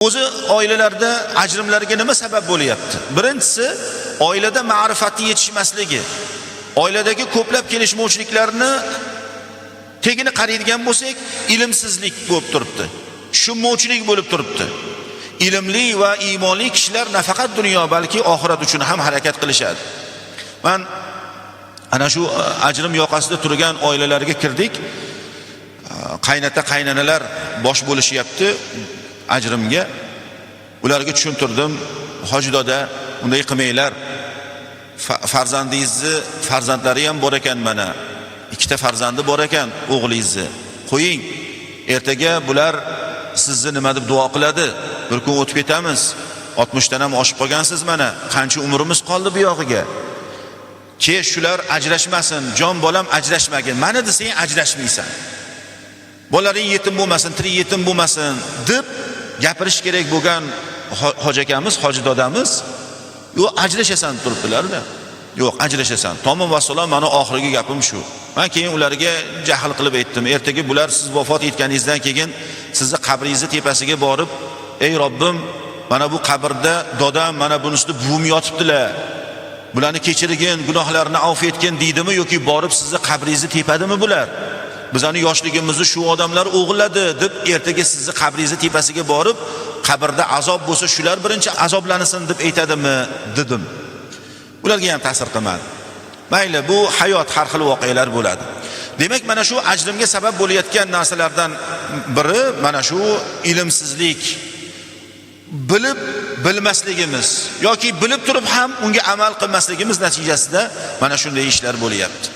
O'zi oilalarda ajrimlarga nima sabab bo'lyapti? Birinchisi, oilada ma'rifatni yetishmasligi. Oiladagi ko'plab kelishmovchiliklarni tegini qaraydigan bo'lsak, ilmsizlik bo'lib turibdi. Tushunmovchilik bo'lib turibdi. Ilmli va iymonli kishilar nafaqat dunyo, balki oxirat uchun ham harakat qilishadi. Men ana shu ajrim yoqasida turgan oilalarga kirdik. Qaynota qaynanalar bosh bo'lishyapti ajrimga. Ularga tushuntirdim, hoji doda, unday qilmanglar. Farzandingizni farzandlari ham bor ekan, mana ikkita farzandi bor ekan o'g'lingizni. Qo'ying. Ertaga bular sizni nima deb duo qiladi? Bir kun o'tib ketamiz. 60 dan ham oshib qolgansiz, mana qancha umrimiz qoldi bu yog'iga. Shular ajrashmasin, jon bolam ajrashmagin. Mana desang ajrashmaysan. Bolalaring yetim bo'lmasin, tirik yetim bo'lmasin deb gapirish kerak bo'lgan hoji akamiz, hoji dodamiz, yo'q ajrashasan turibdilar-da. Yo'q, ajrashasan. Tamom va salom, mana oxirgi gapim shu. Men keyin ularga jahl qilib aytdim. Ertaga bular siz vafot etganingizdan keyin sizni qabringizni tepasiga borib, "Ey Robbim, mana bu qabrda dodam, mana bunisida buvim yotibdilar. Bularni kechirgin, gunohlarini avf etgin" deydimi yoki borib sizni qabringizni tepadimi bular? Bizani yoshligimizni shu odamlar o'g'illadi deb ertaga sizni qabringizni tepasiga borib, qabrda azob bo'lsa shular birinchi azoblanasin deb aytadimi dedim. Ularga ham ta'sir qilmadi. Mayli, bu hayot, har xil voqealar bo'ladi. Demak, mana shu ajrimga sabab bo'layotgan narsalardan biri mana shu ilmsizlik. Bilib bilmasligimiz yoki bilib turib ham unga amal qilmasligimiz natijasida mana shunday ishlar bo'lyapti.